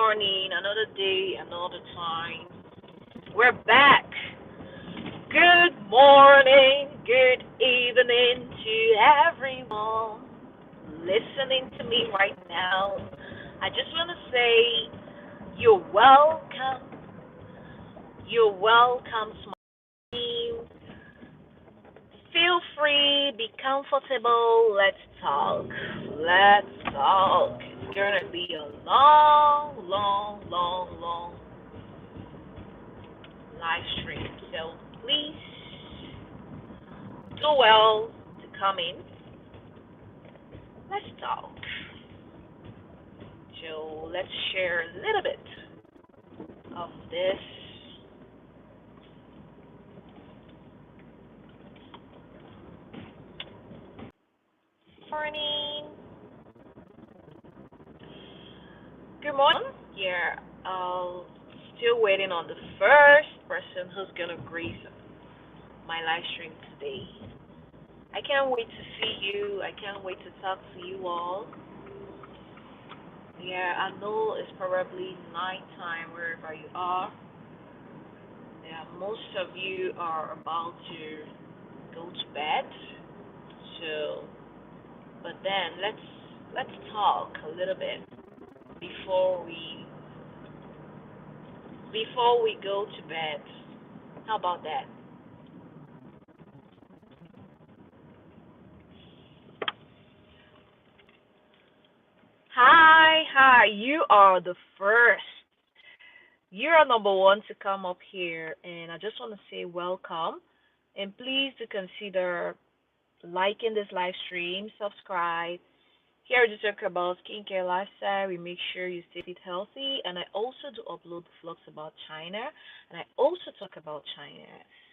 morning, another day, another time. We're back. Good morning, good evening to everyone listening to me right now. I just want to say you're welcome. You're welcome, small team. Feel free, be comfortable. Let's talk. Let's talk. It's gonna be a long live stream. So please do well to come in. Let's talk. So let's share a little bit of this. Morning. Good morning. Yeah, still waiting on the first person who's gonna grace my live stream today. I can't wait to see you. I can't wait to talk to you all. Yeah, I know it's probably nighttime wherever you are. Yeah, most of you are about to go to bed. So, but then let's talk a little bit before we go to bed. How about that? Hi. You are the first. You're number one to come up here, and I just want to say welcome. And please do consider liking this live stream, subscribe. Here we just talk about skincare lifestyle. We make sure you stay fit healthy, and I also do upload vlogs about China, and I also talk about China.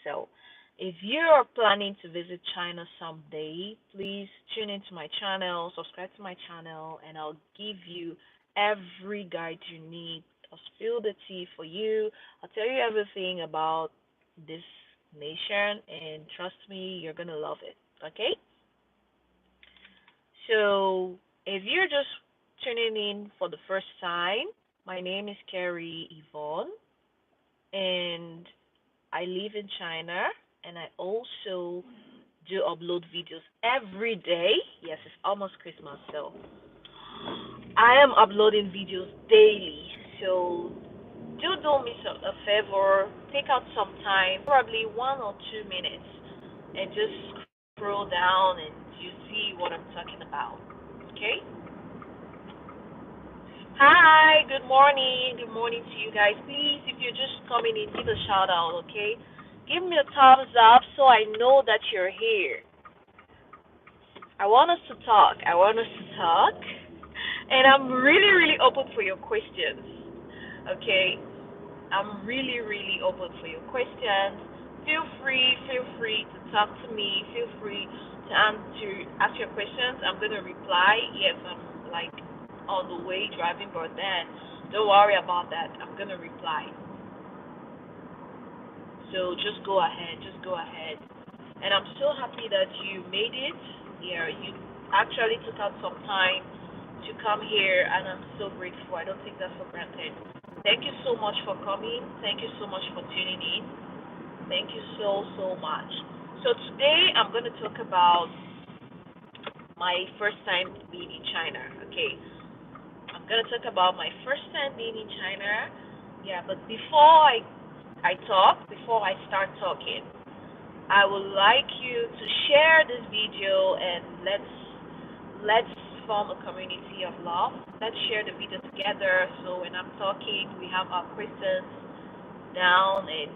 So, if you are planning to visit China someday, please tune into my channel, subscribe to my channel, and I'll give you every guide you need. I'll spill the tea for you. I'll tell you everything about this nation, and trust me, you're gonna love it. Okay? So, if you're just tuning in for the first time, my name is Carrie Yvonne, and I live in China, and I also do upload videos every day. Yes, it's almost Christmas, so I am uploading videos daily. So, do me a favor, take out some time, probably 1 or 2 minutes, and just scroll down and you see what I'm talking about. Okay? Hi, good morning. Good morning to you guys. Please, if you're just coming in, give a shout out, okay? Give me a thumbs up so I know that you're here. I want us to talk. I want us to talk. And I'm really open for your questions, okay? I'm really open for your questions. Feel free to talk to me. Feel free to ask your questions. I'm gonna reply. Yes, I'm like on the way driving, but then don't worry about that. I'm gonna reply. So just go ahead. Just go ahead. And I'm so happy that you made it. Yeah, you actually took out some time to come here, and I'm so grateful. I don't take that for granted. Thank you so much for coming. Thank you so much for tuning in. Thank you so much. So today I'm going to talk about my first time being in China. Okay, I'm going to talk about my first time being in China. Yeah, but before I start talking, I would like you to share this video and let's form a community of love. Let's share the video together so when I'm talking we have our questions down and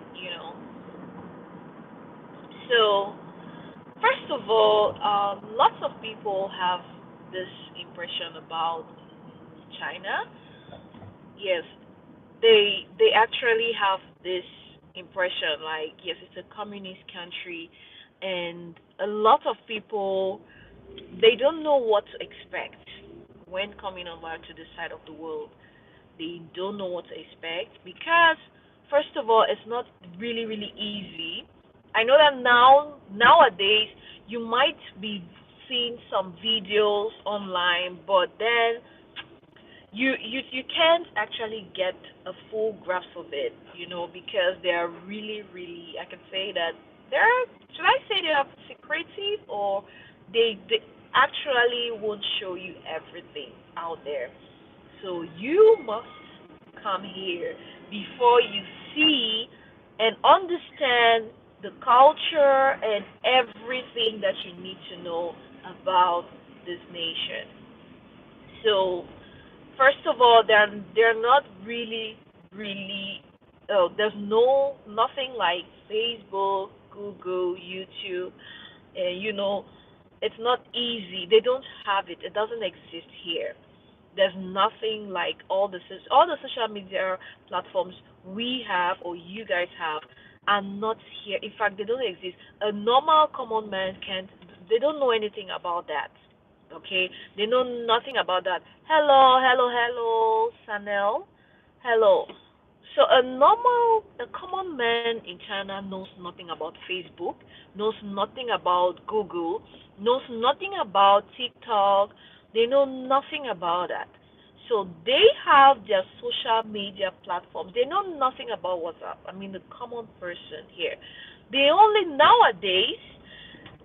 so first of all, lots of people have this impression about China. Yes, they actually have this impression like yes, it's a communist country, and a lot of people they don't know what to expect when coming over to this side of the world. They don't know what to expect because first of all, it's not really easy. I know that nowadays you might be seeing some videos online, but then You can't actually get a full grasp of it, because they are really, really, I can say that they're, should I say they are secretive, or they actually won't show you everything out there. So you must come here before you see and understand the culture and everything that you need to know about this nation. So first of all, they're not really, really. Oh, there's nothing like Facebook, Google, YouTube, and it's not easy. They don't have it. It doesn't exist here. There's nothing like all the social media platforms we have or you guys have are not here. In fact, they don't exist. A normal common man can't. They don't know anything about that. Okay, they know nothing about that. Hello, hello, hello, Sanel. Hello. So a common man in China knows nothing about Facebook, knows nothing about Google, knows nothing about TikTok. They know nothing about that. So they have their social media platforms. They know nothing about WhatsApp. I mean, the common person here. They only nowadays,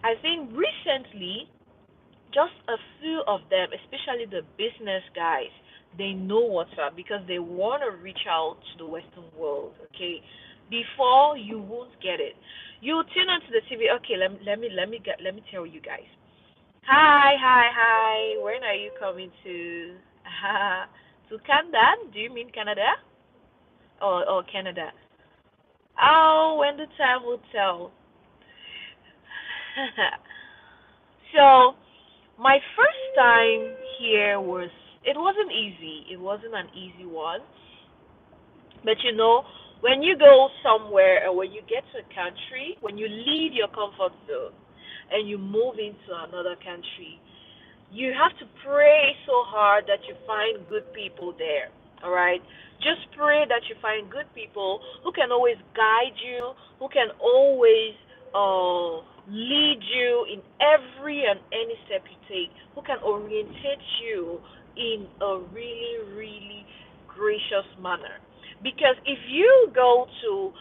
I think recently, just a few of them, especially the business guys, they know WhatsApp because they want to reach out to the Western world. Okay, before you won't get it. You tune onto the TV. Okay, let me tell you guys. Hi, hi, hi. When are you coming to? To Canada? Do you mean Canada or Canada? Oh, when the time will tell. So my first time here was, it wasn't easy. It wasn't an easy one. But when you go somewhere or when you get to a country, when you leave your comfort zone and you move into another country, you have to pray so hard that you find good people there. All right? Just pray that you find good people who can always guide you, who can always lead you in every and any step you take, who can orientate you in a really, really gracious manner. Because if you go to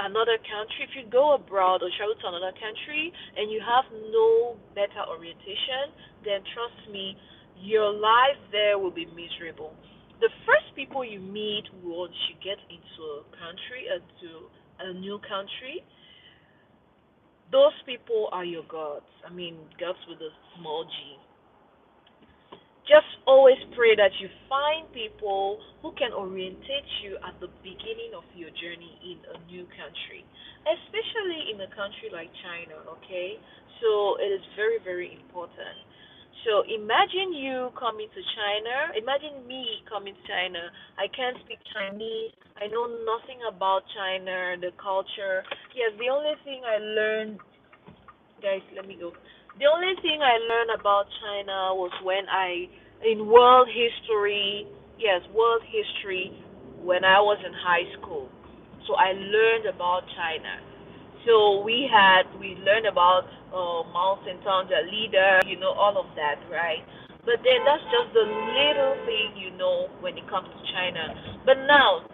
another country, if you go abroad or travel to another country and you have no better orientation, then trust me, your life there will be miserable. The first people you meet once you get into a country, into a new country, those people are your gods. I mean, gods with a small g. Just always pray that you find people who can orientate you at the beginning of your journey in a new country, especially in a country like China, okay? So it is very, very important. So imagine you coming to China. Imagine me coming to China. I can't speak Chinese. I know nothing about China, the culture. Yes, the only thing I learned, guys, let me go. The only thing I learned about China was when in world history, yes, world history, when I was in high school. So I learned about China. So we learned about Mao Zedong, the leader, all of that, right? But then that's just the little thing when it comes to China. But now,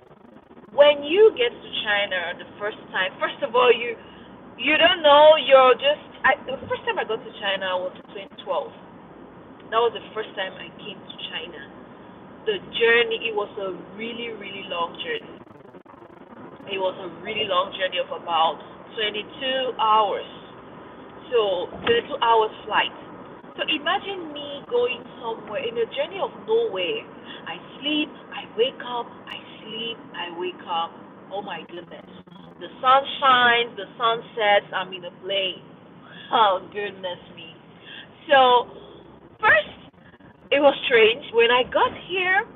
when you get to China the first time, first of all, you don't know. The first time I got to China was in 2012. That was the first time I came to China. The journey, it was a really, really long journey. It was a really long journey of about 22 hours. So 22 hours flight. So imagine me going somewhere in a journey of nowhere. I sleep, I wake up, I sleep, I wake up. Oh my goodness. The sun shines, the sun sets, I'm in a plane. Oh goodness me. So first it was strange. When I got here,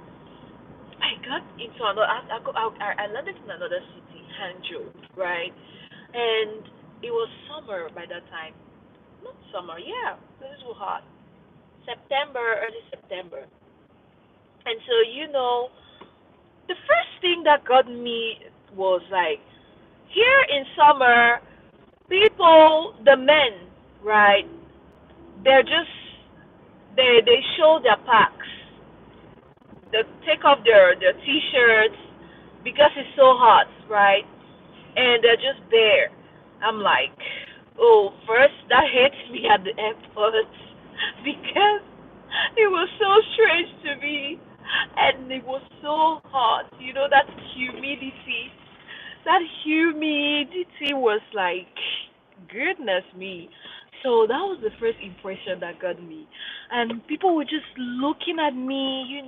I got into another. I landed in another city, Hangzhou, right? And it was summer by that time. Not summer, yeah. This was hot. September, early September. And so the first thing that got me was like, here in summer, people, the men, right? They're just they show their packs. they take off their t-shirts because it's so hot, right? And they're just there. I'm like, oh, first that hits me at the airport because it was so strange to me, and it was so hot. You know that humidity. That humidity was like, goodness me. So that was the first impression that got me. And people were just looking at me,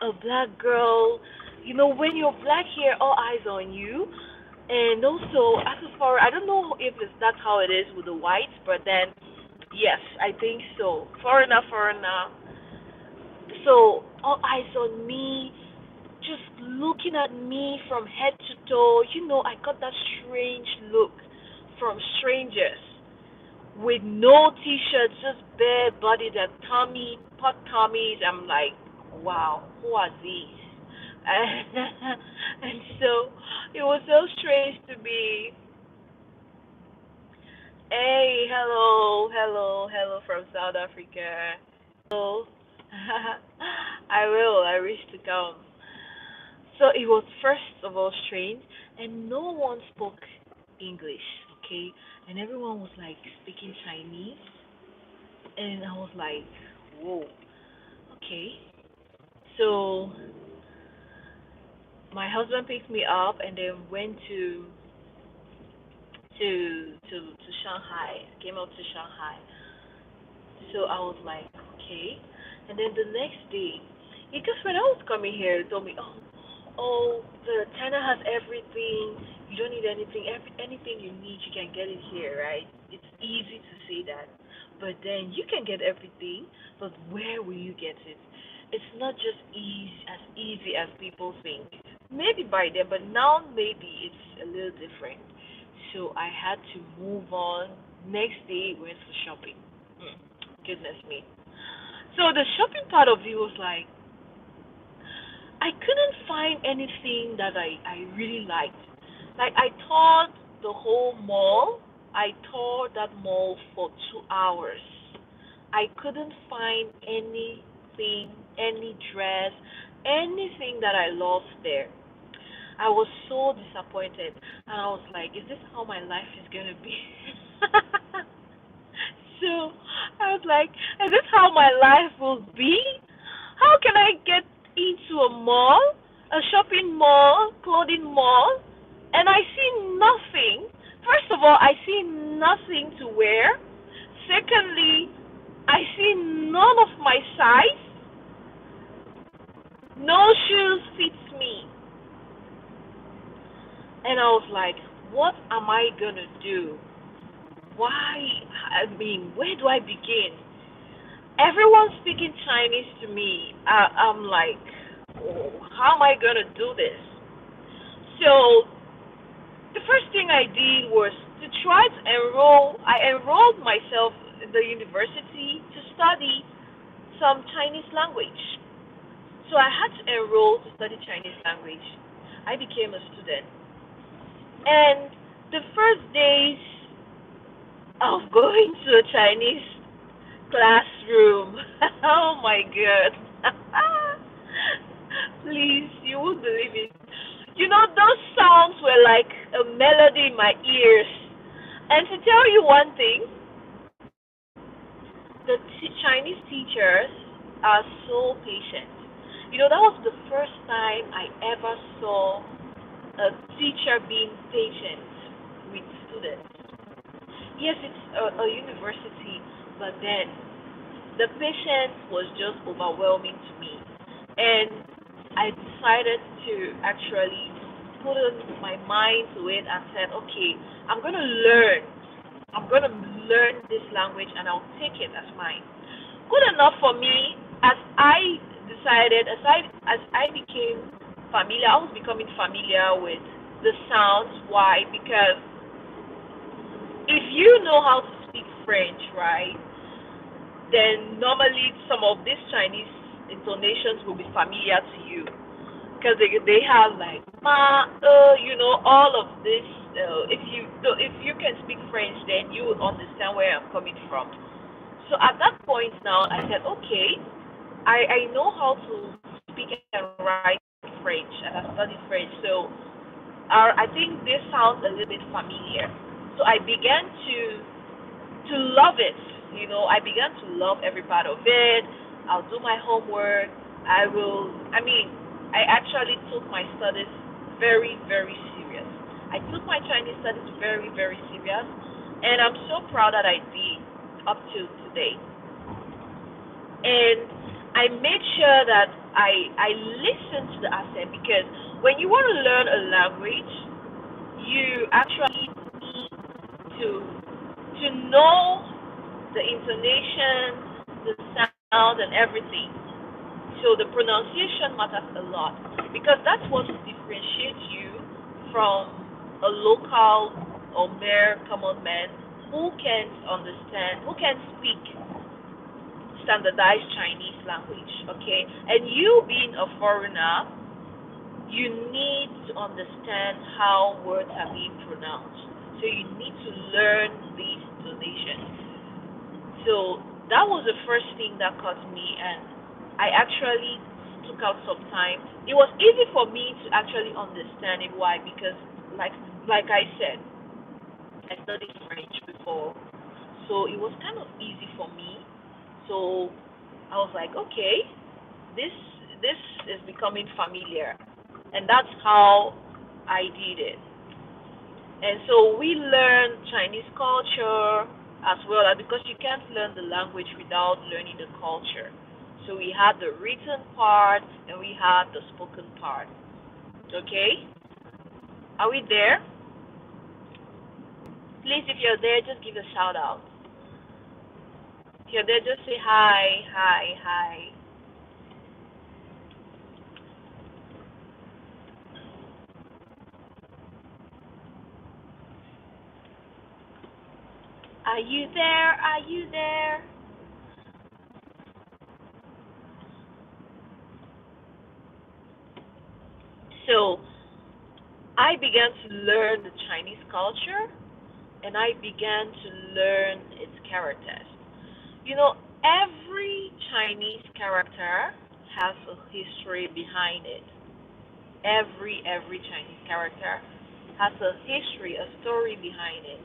a black girl. When you're black here, all eyes on you. And also, as a foreigner, I don't know if that's how it is with the whites, but then, yes, I think so. Foreigner, foreigner. So, all eyes on me, just looking at me from head to toe. I got that strange look from strangers with no t-shirts, just bare bodied and pot tummies. I'm like, wow, who are these? And so it was so strange to be, hey, hello, hello, hello from South Africa. Hello. I wish to come. So it was first of all strange, and no one spoke English, okay? And everyone was like speaking Chinese, and I was like, whoa, okay. So my husband picked me up, and then went to Shanghai. Came up to Shanghai. So I was like, okay. And then the next day, because when I was coming here, they told me, the China has everything. You don't need anything. Anything you need, you can get it here, right? It's easy to say that. But then you can get everything, but where will you get it? It's not just easy as people think. Maybe by then, but now maybe it's a little different. So I had to move on. Next day, went for shopping. Hmm. Goodness me. So the shopping part of it was like, I couldn't find anything that I really liked. Like I toured the whole mall. I toured that mall for 2 hours. I couldn't find anything, any dress, anything that I loved there. I was so disappointed, and I was like, is this how my life is gonna be? So I was like, is this how my life will be? How can I get into a mall, a shopping mall, clothing mall, and I see nothing? First of all, I see nothing to wear. Secondly, I see none of my size. No shoes fits me. And I was like, what am I gonna do? Why? I mean, where do I begin? Everyone's speaking Chinese to me. I'm like, oh, how am I gonna do this? So the first thing I did was to try to enroll. I enrolled myself in the university to study some Chinese language. So I had to enroll to study Chinese language. I became a student, and the first days of going to a Chinese classroom. Oh my god. Please, you won't believe it. Those sounds were like a melody in my ears. And to tell you one thing, the Chinese teachers are so patient. That was the first time I ever saw a teacher being patient with students. Yes, it's a university, but then the patience was just overwhelming to me. And I decided to actually put in my mind to it and said, okay, I'm going to learn. I'm going to learn this language and I'll take it as mine. Good enough for me, as I decided, as I became familiar, I was becoming familiar with the sounds. Why? Because if you know how to speak French, right, then normally some of these Chinese intonations will be familiar to you because they have like ma, all of this. If you can speak French, then you will understand where I'm coming from. So at that point now, I said, okay, I know how to speak and write French, and I studied French. So I think this sounds a little bit familiar. So I began to love it. I began to love every part of it. I'll do my homework. I will. I mean, I actually took my studies very, very serious. I took my Chinese studies very, very serious, and I'm so proud that I did up to today. And I made sure that I listened to the accent because when you want to learn a language, you actually need to know the intonation, the sound, and everything. So the pronunciation matters a lot because that's what will differentiate you from a local or mere common man who can understand, who can speak standardized Chinese language. Okay, and you being a foreigner, you need to understand how words are being pronounced. So you need to learn these intonations. So that was the first thing that caught me, and I actually took out some time. It was easy for me to actually understand it. Why? Because like I said, I studied French before, so it was kind of easy for me. So I was like, okay, this this is becoming familiar, and that's how I did it. And so we learn Chinese culture as well as because you can't learn the language without learning the culture. So we had the written part and we had the spoken part. Okay? Are we there? Please, if you're there, just give a shout out. If you're there, just say hi, hi, hi. Are you there? Are you there? So I began to learn the Chinese culture and I began to learn its characters. Every Chinese character has a history behind it. Every Chinese character has a history, a story behind it.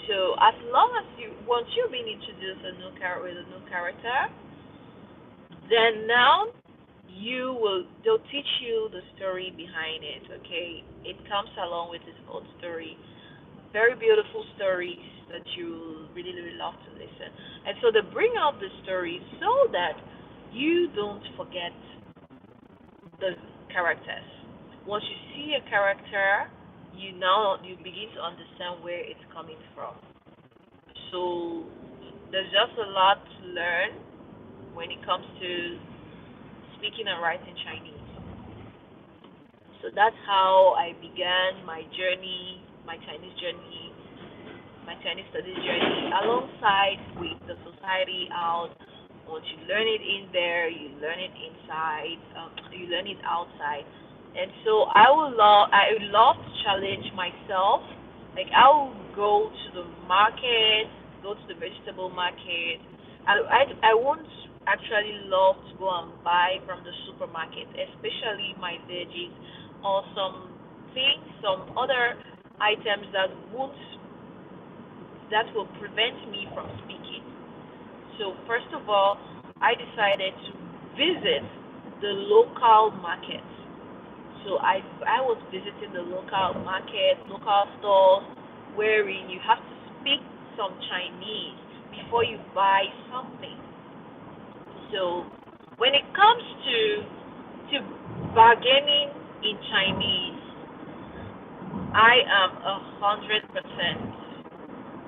So as long as once you've been introduced with a new character, then now they'll teach you the story behind it. Okay, it comes along with its own story. Very beautiful stories that you really, really love to listen. And so they bring out the stories so that you don't forget the characters. Once you see a character, you begin to understand where it's coming from. So there's just a lot to learn when it comes to speaking and writing Chinese. So that's how I began my journey, my Chinese journey, my Chinese studies journey, alongside with the society out. Once you learn it in there, you learn it inside, you learn it outside. And so I would love to challenge myself. Like I will go to the market, go to the vegetable market. I won't actually love to go and buy from the supermarket, especially my veggies or some things, some other items that will prevent me from speaking. So first of all, I decided to visit the local markets. So I was visiting the local market, local stores, wherein you have to speak some Chinese before you buy something. So when it comes to bargaining in Chinese, I am 100%.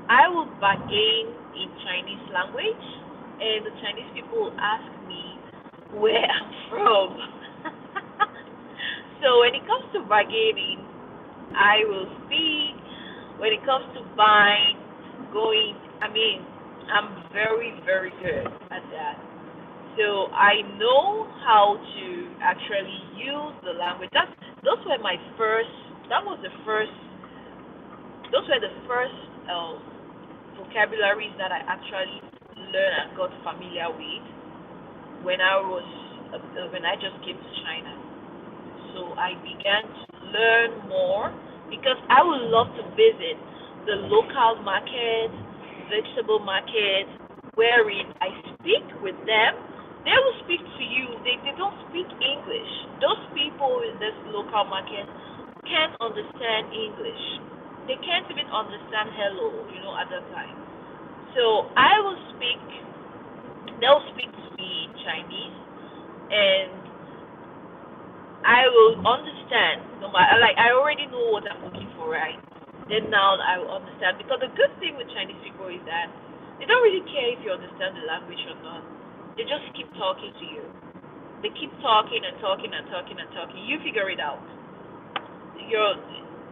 I will bargain in Chinese language, and the Chinese people ask me where I'm from. So when it comes to bargaining, I will speak. When it comes to buying, going, I'm very, very good at that. So I know how to actually use the language. Those were my first. That was the first. Those were the first vocabularies that I actually learned and got familiar with when I was when I just came to China. So I began to learn more because I would love to visit the local market, vegetable market, wherein I speak with them. They will speak to you. They don't speak English. Those people in this local market can't understand English. They can't even understand hello, at that time. So I will speak, they'll speak to me in Chinese, and I will understand. No matter, like I already know what I'm looking for, right? Then now I will understand because the good thing with Chinese people is that they don't really care if you understand the language or not. They just keep talking to you. They keep talking and talking and talking and talking. You figure it out. You're,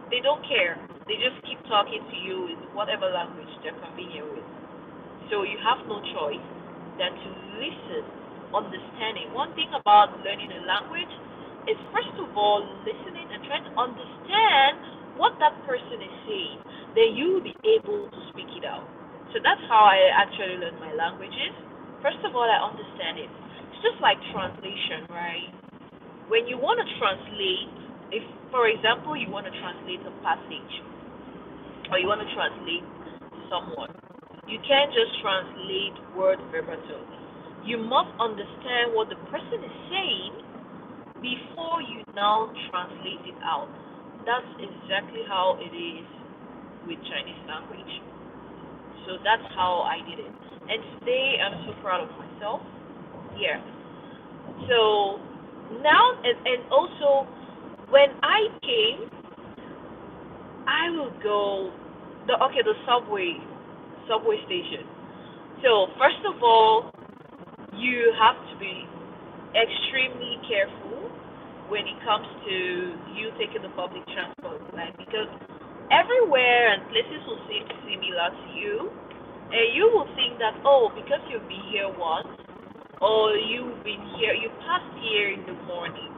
they don't care. They just keep talking to you in whatever language they're convenient with. So you have no choice than to listen, understanding. One thing about learning a language is first of all listening and trying to understand what that person is saying. Then you will be able to speak it out. So that's how I actually learn my languages. First of all, I understand it. It's just like translation, right? When you want to translate, if for example you want to translate a passage or you want to translate someone, you can't just translate word verbatim. You must understand what the person is saying before you now translate it out. That's exactly how it is with Chinese language. So that's how I did it. And today I'm so proud of myself. Yeah. So now and also when I came, I will go the subway station. So first of all, you have to be extremely careful when it comes to you taking the public transport, right? Because everywhere and places will seem similar to you, and you will think that because you've been here once, or you passed here in the morning,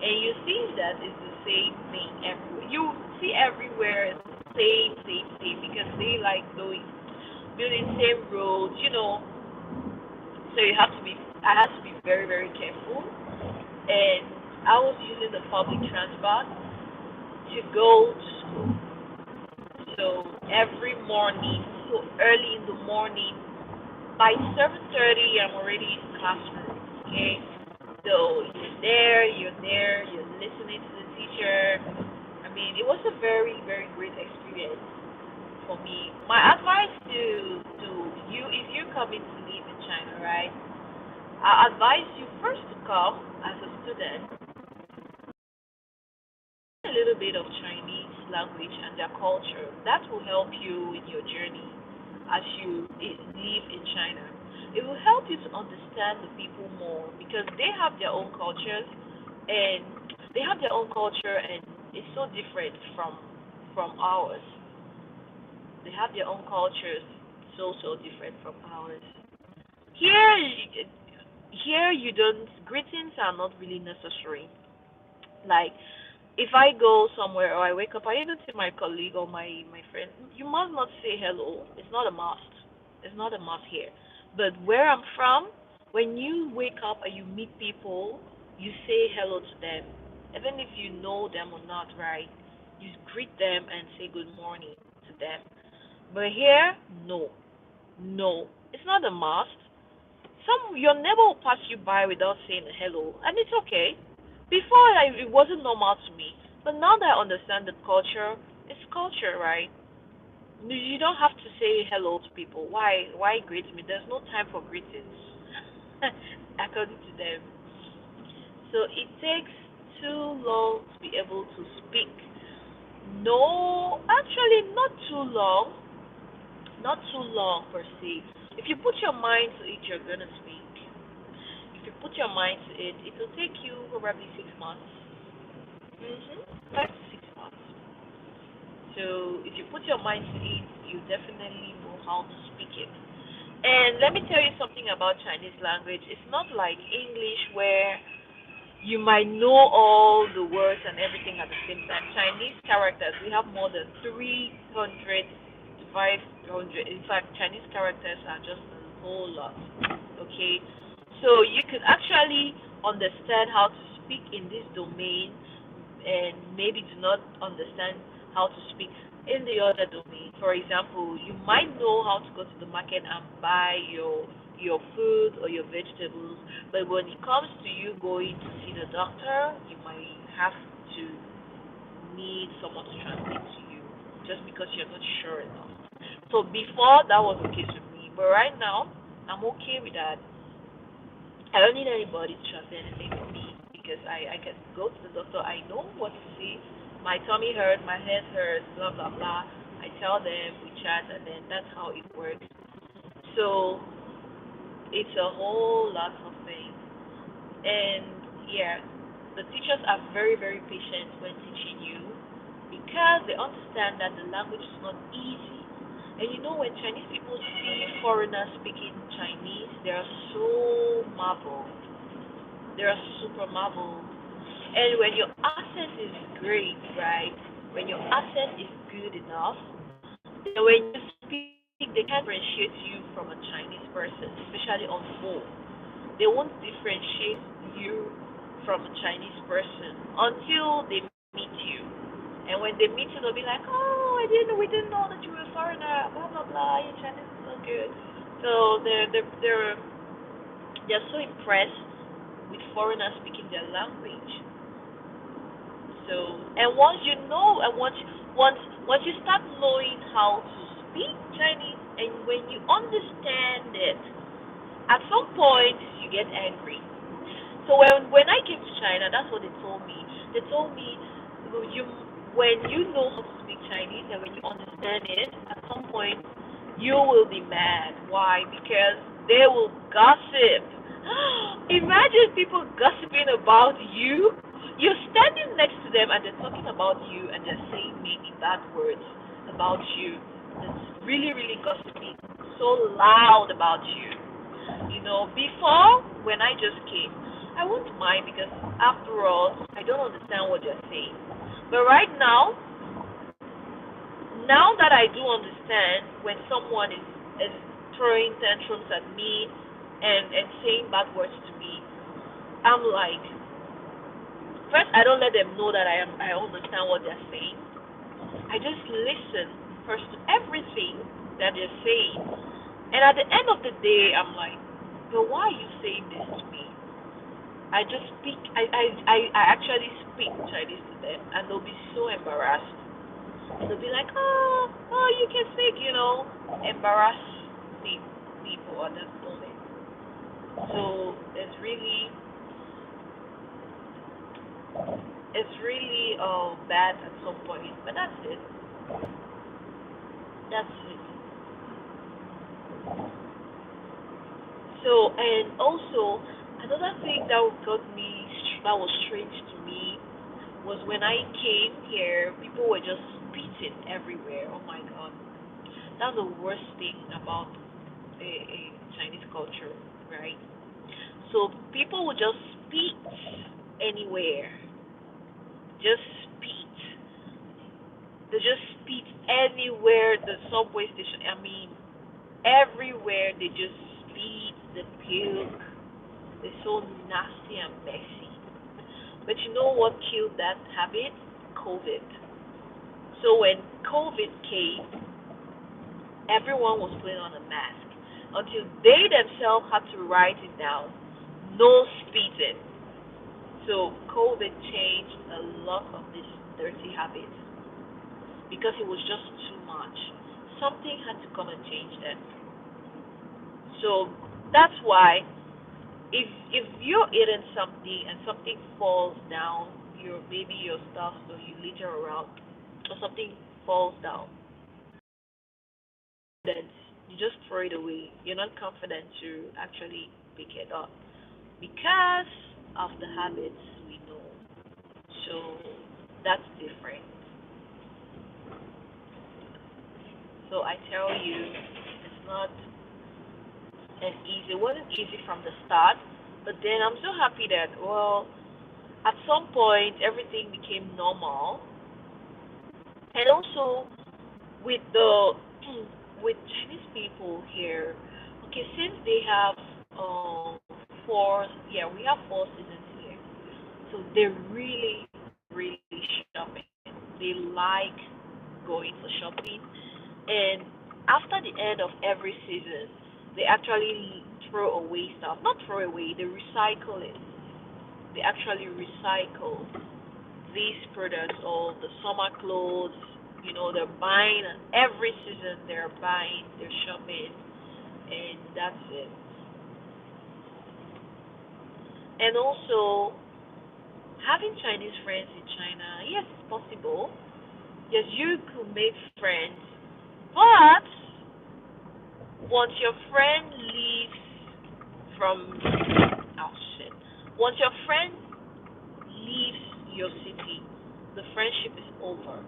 and you think that it's the same thing everywhere. You see everywhere same, because they like building same roads. So I had to be very, very careful. And I was using the public transport to go to school. So every morning, so early in the morning, by 7:30, I'm already in the classroom. Okay, so you're listening to the teacher. I mean, it was a very, very great experience for me. My advice to you, if you're coming to live in China, right? I advise you first to come as a student, a little bit of Chinese language and their culture. That will help you in your journey as you live in China. It will help you to understand the people more because they have their own cultures and it's so different from ours. They have their own cultures so different from ours. Here, here you don't greetings are not really necessary. Like if I go somewhere or I wake up, I even see my colleague or my friend, you must not say hello. It's not a must. It's not a must here. But where I'm from, when you wake up and you meet people, you say hello to them, even if you know them or not, right? You greet them and say good morning to them. But here, no, no, it's not a must. Your neighbor will pass you by without saying hello, and it's okay. Before it wasn't normal to me, but now that I understand the culture, it's culture, right? You don't have to say hello to people. Why greet me? There's no time for greetings, according to them. So it takes too long to be able to speak. No, actually, not too long. Not too long per se. If you put your mind to it, you're gonna speak. If you put your mind to it, it will take you probably 6 months. 5 to 6 months. So if you put your mind to it, you definitely know how to speak it. And let me tell you something about Chinese language. It's not like English where you might know all the words and everything at the same time. Chinese characters, we have more than 300 to 500. In fact, Chinese characters are just a whole lot. Okay? So you could actually understand how to speak in this domain and maybe do not understand how to speak in the other domain. For example, you might know how to go to the market and buy your food or your vegetables, but when it comes to you going to see the doctor, you might have to need someone to translate to you just because you're not sure enough. So before that was the case with me, but right now I'm okay with that. I don't need anybody to translate anything with me because I can go to the doctor. I know what to say. My tummy hurts, my head hurts, blah blah blah. I tell them, we chat, and then that's how it works. So it's a whole lot of things. And yeah, the teachers are very, very patient when teaching you because they understand that the language is not easy. And you know, when Chinese people see foreigners speaking Chinese, they are so marveled. They are super marveled. And when your accent is great, right? When your accent is good enough, then when you speak, they can differentiate you from a Chinese person, especially on phone. They won't differentiate you from a Chinese person until they meet you. And when they meet you, they'll be like, "Oh, we didn't know that you were a foreigner." Blah blah blah. Your Chinese is so good. So they're so impressed with foreigners speaking their language. So and once you start knowing how to speak Chinese, and when you understand it, at some point you get angry. So when I came to China, that's what they told me. They told me you when you know how to speak Chinese and when you understand it, at some point you will be mad. Why? Because they will gossip. Imagine people gossiping about you. You're standing next to them and they're talking about you and they're saying maybe bad words about you. It's really, really gossiping so loud about you. You know, before when I just came, I wouldn't mind because after all, I don't understand what they're saying. But right now that I do understand when someone is throwing tantrums at me and saying bad words to me, I'm like, first I don't let them know that I understand what they're saying. I just listen first to everything that they're saying. And at the end of the day, I'm like, but why are you saying this to me? I just speak, I actually speak Chinese to them, and they'll be so embarrassed. They'll be like, oh, you can speak, embarrass people at that moment. So it's really bad at some point, but that's it. That's it. So, and also, another thing that was strange to me, was when I came here, people were just spitting everywhere. Oh my god. That's the worst thing about a Chinese culture, right? So people would just spit anywhere. Just spit. They just spit anywhere, the subway station. I mean, everywhere they just spit, the puke. They're so nasty and messy. But you know what killed that habit? COVID. So when COVID came, everyone was putting on a mask until they themselves had to write it down. No spitting. So COVID changed a lot of these dirty habits because it was just too much. Something had to come and change them. So that's why if you're eating something and something falls down, maybe your stuff, so you litter around, or something falls down, then you just throw it away. You're not confident to actually pick it up because of the habits we know. So that's different. So I tell you, it's not an easy. It wasn't easy from the start, but then I'm so happy that at some point everything became normal, and also with the with Chinese people here. Okay, since they have we have 4 seasons here. So they really, really shopping. They like going for shopping. And after the end of every season, they actually throw away stuff. Not throw away, they recycle it. They actually recycle these products or the summer clothes. They're buying every season. They're buying, they're shopping, and that's it. And also, having Chinese friends in China, yes, it's possible. Yes, you could make friends, but once your friend leaves from, oh shit, once your friend leaves your city, the friendship is over.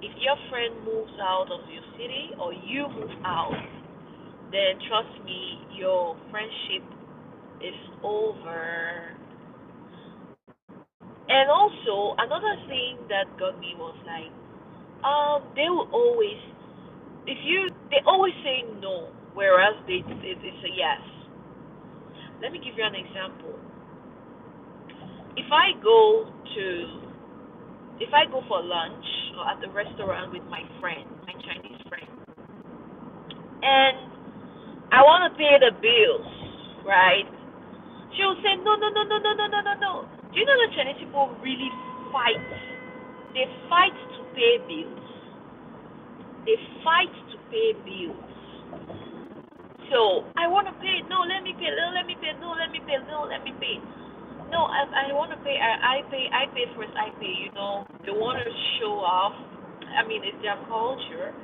If your friend moves out of your city or you move out, then trust me, your friendship is over. And also, another thing that got me was like, they will always, they always say no, whereas it's a yes. Let me give you an example. If I go to, if I go for lunch or at the restaurant with my friend, my Chinese friend, and I want to pay the bills, right? She will say, no, no, no, no, no, no, no, no, no. Do you know that Chinese people really fight? They fight to pay bills. They fight to pay bills. So I want to pay. No, let me pay. No, let me pay. No, let me pay. No, let me pay. No, I want to pay. I pay. I pay first. I pay. They want to show off. I mean, it's their culture.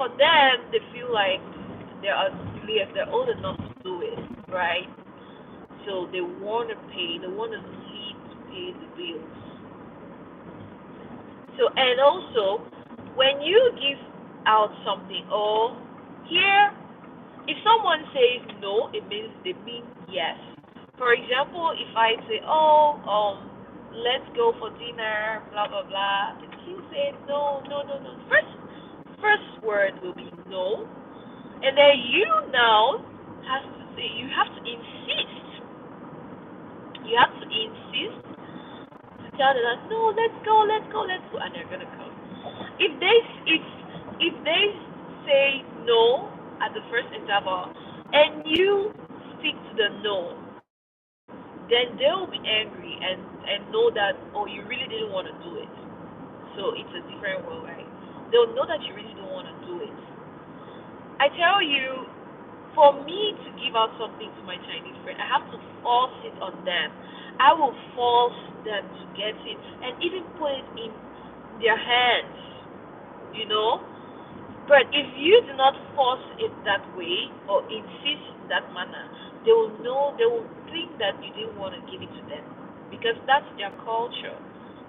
For them, they feel like they're old enough to do it, right? So they want to pay. They want to lead to pay the bills. So, and also, when you give out something, or here, if someone says no, it means they mean yes. For example, if I say, oh, let's go for dinner, blah blah blah, if you say no, no, no, no, first word will be no, and then you now have to say, you have to insist. You have to insist to tell them that no, let's go, let's go, let's go, and they're gonna come. If they if if they say no at the first interval, and you stick to the no, then they'll be angry and know that, oh, you really didn't want to do it. So it's a different way, right? They'll know that you really don't want to do it. I tell you, for me to give out something to my Chinese friend, I have to force it on them. I will force them to get it and even put it in their hands, you know. But if you do not force it that way or insist in that manner, they will know, they will think that you didn't want to give it to them because that's their culture.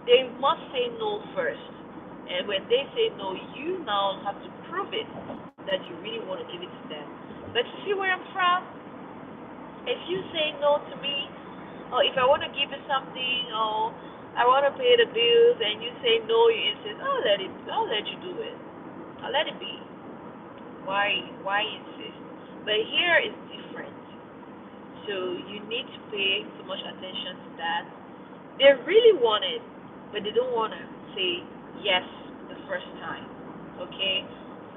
They must say no first. And when they say no, you now have to prove it that you really want to give it to them. But you see where I'm from? If you say no to me, or if I want to give you something, or I want to pay the bills, and you say no, you insist, I'll let you do it. I'll let it be. Why insist? But here is different. So you need to pay so much attention to that. They really want it, but they don't want to say yes the first time. Okay?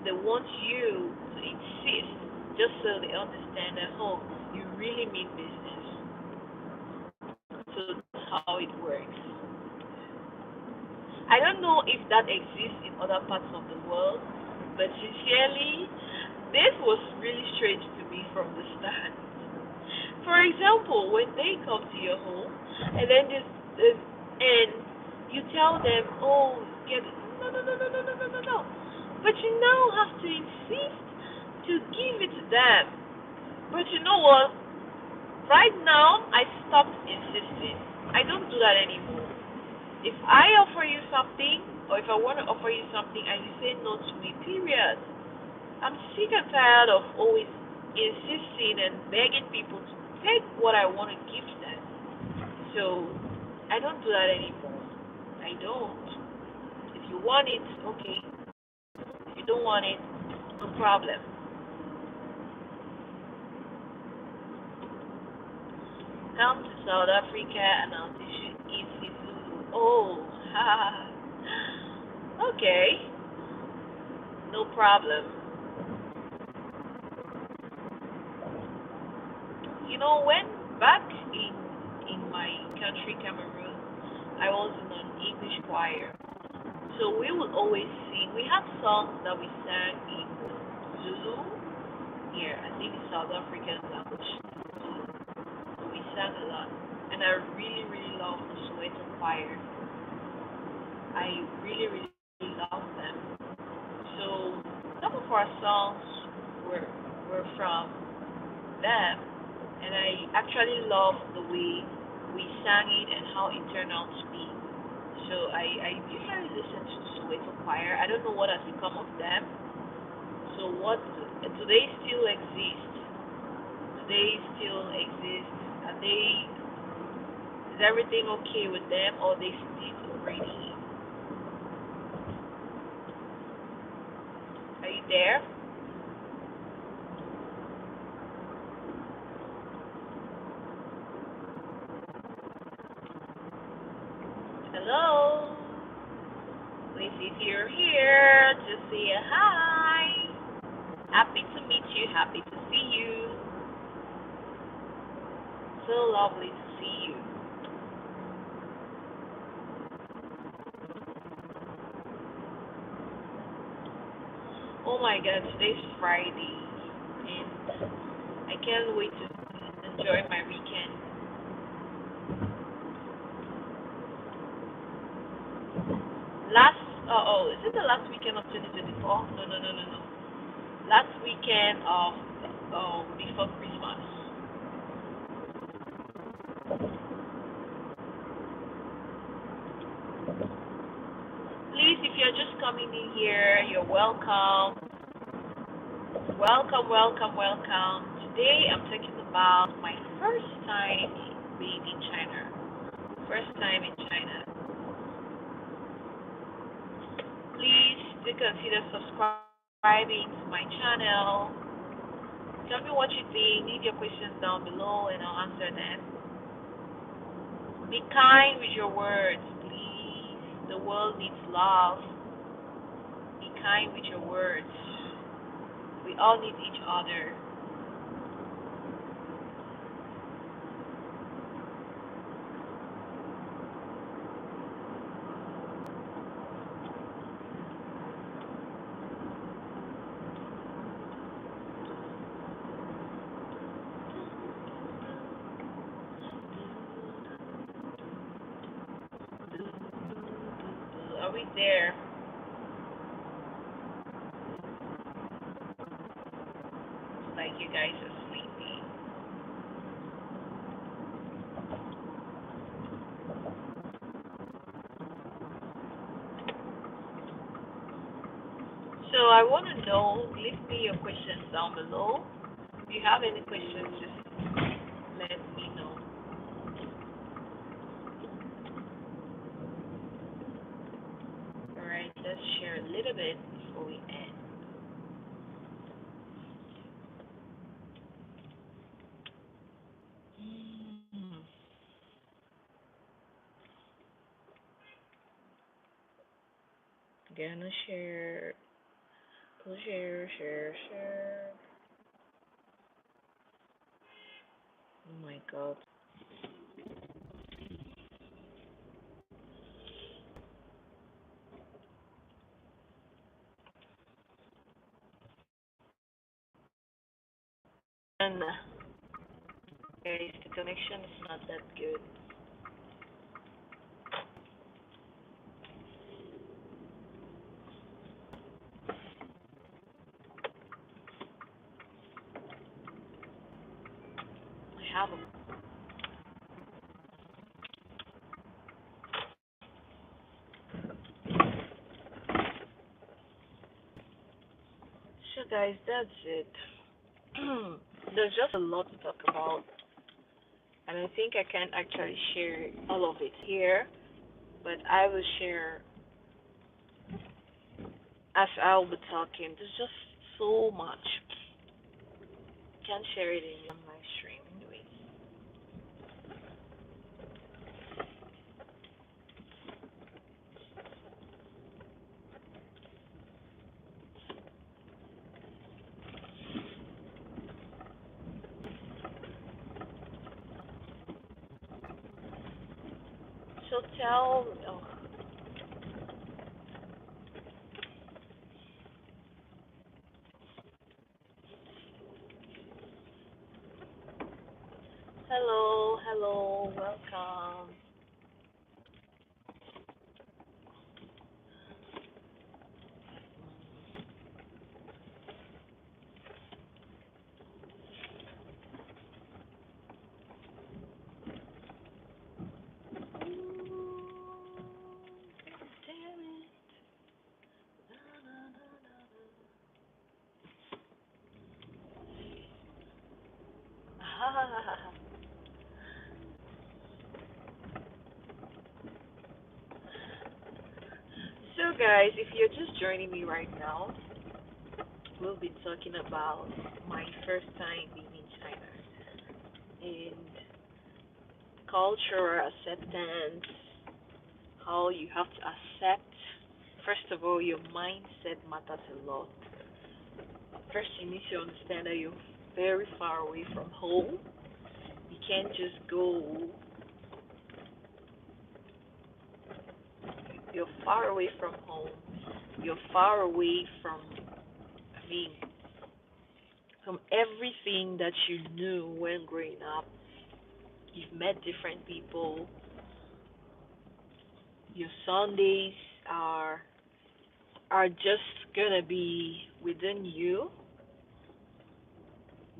They want you to insist just so they understand that, oh, you really mean business. So that's how it works. I don't know if that exists in other parts of the world, but sincerely, this was really strange to me from the start. For example, when they come to your home and then and you tell them, oh, get no, no, no, no, no, no, no, no, no. But you now have to insist to give it to them. But you know what? Right now, I stopped insisting. I don't do that anymore. If I offer you something, or if I want to offer you something and you say no to me, period. I'm sick and tired of always insisting and begging people to take what I want to give them. So I don't do that anymore. I don't. If you want it, okay. If you don't want it, no problem. Come to South Africa and I'll teach you easy Zulu. Oh, ha. Okay, no problem. When back in my country, Cameroon, I was in an English choir. So we would always sing. We had songs that we sang in Zulu. Here, I think South African language. Zulu. So we sang a lot, and I really, really love the Soweto choir. I really, really love them. So some of our songs were were from them, and I actually love the way we sang it and how it turned out to be. So I usually listen to Soweto Choir. I don't know what has become of them. So what do they still exist? Do they still exist? Are they is everything okay with them, or they split already? Are you there? Hello. Please, if you're here, just say a hi. Happy to meet you. Happy to see you. So lovely to see you. Oh my God, today's Friday, and I can't wait to enjoy my weekend. Last, is it the last weekend of 2024? No, no, no, no, no. Last weekend of before Christmas. Please, if you're just coming in here, you're welcome. Welcome, welcome, welcome. Today I'm talking about my first time being in China. First time in China. Please do consider subscribing to my channel. Tell me what you think. Leave your questions down below and I'll answer them. Be kind with your words, please. The world needs love. Be kind with your words. We all need each other. Are we there? Like you guys are sleeping. So I want to know, leave me your questions down below. If you have any questions, just let me know. Alright, let's share a little bit before we end. Hmm. Gonna share, share. Oh my god. And guys, the connection is not that good. I have a so guys, that's it. There's just a lot to talk about, and I think I can't actually share all of it here, but I will share as I'll be talking. There's just so much. Can't share it in one live stream, anyways. So tell. Oh, hello, hello, welcome. Damn it. Na, na, na, na, na. So, guys, if you're just joining me right now, we'll be talking about my first time being in China and cultural acceptance, how you have to accept. First of all, your mindset matters a lot. First, you need to understand that you're very far away from home. You can't just go. You're far away from home. You're far away from, I mean, from everything that you knew when growing up. You've met different people. Your Sundays are are just gonna be within you.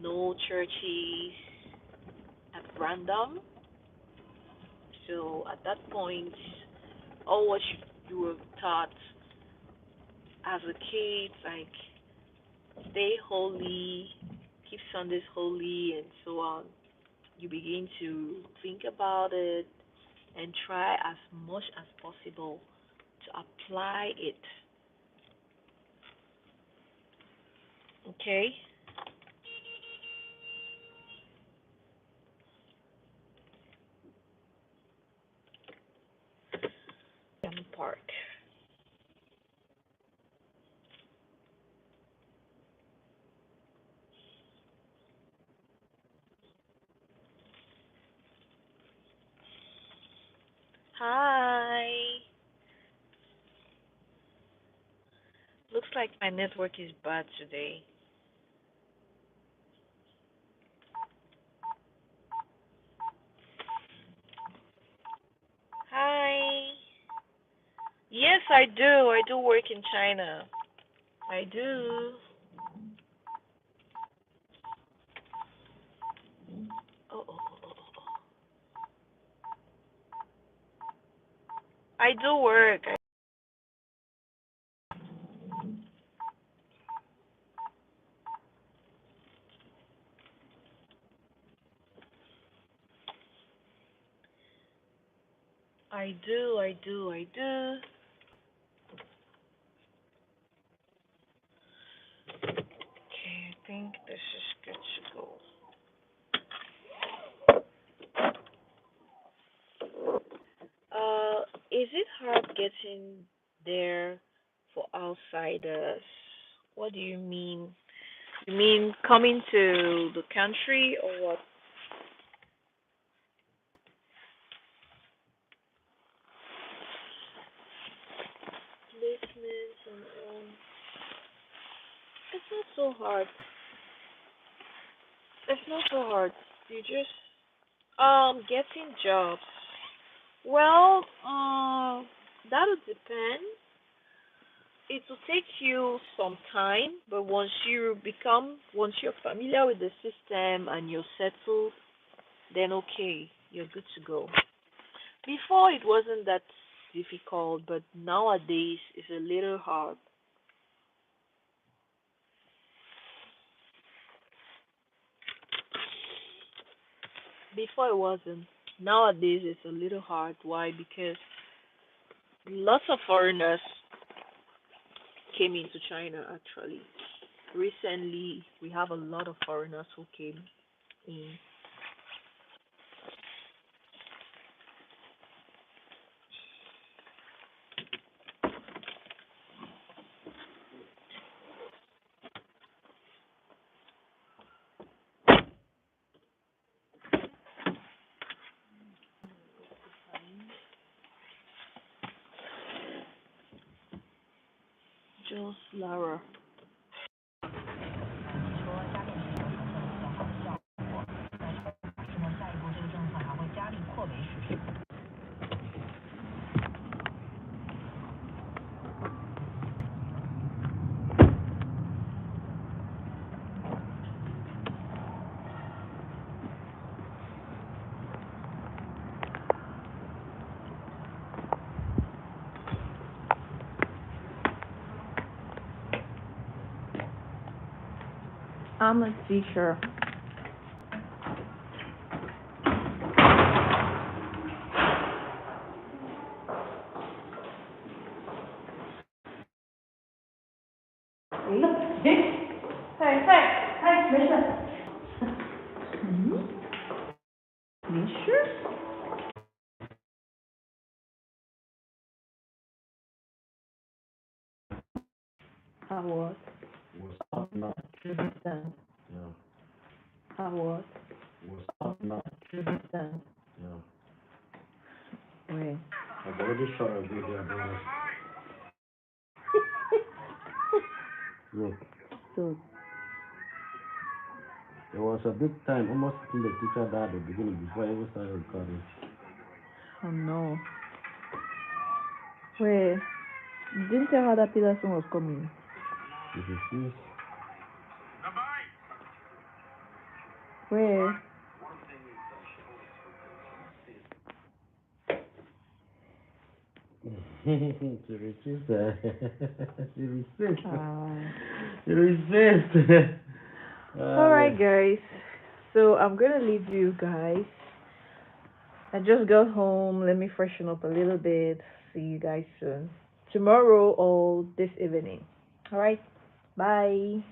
No churches at random. So at that point, all what you were taught as a kid, like stay holy, keep Sundays holy, and so on. You begin to think about it and try as much as possible to apply it. Okay? Park. Hi. Looks like my network is bad today. Hi. Yes, I do. I do work in China. I do. Oh. I do work. I do. I do. I do. Okay, I think this is good to go. Is it hard getting there for outsiders? What do you mean? You mean coming to the country or what? Placements and it's not so hard. It's not so hard. You just getting jobs. Well, that'll depend. It will take you some time, but once you're familiar with the system and you're settled, then okay, you're good to go. Before it wasn't that difficult, but nowadays it's a little hard. Before it wasn't. Nowadays it's a little hard. Why? Because lots of foreigners came into China actually. Recently, we have a lot of foreigners who came in. Jules Lara. I'm a teacher. Hey, Misha. Misha? I was. Up not. Done. Yeah. I was. Up not. Done. Yeah. Wait. I've already shot a video about it. Look, So, there was a big time almost in the teacher died at the beginning before I even started recording. oh no. Wait. You didn't tell her that Peterson was coming. You can see. Where? She resist. She resist. Ah. She resist. Alright, guys. So, I'm gonna leave you guys. I just got home. Let me freshen up a little bit. See you guys soon. Tomorrow or this evening. Alright? Bye.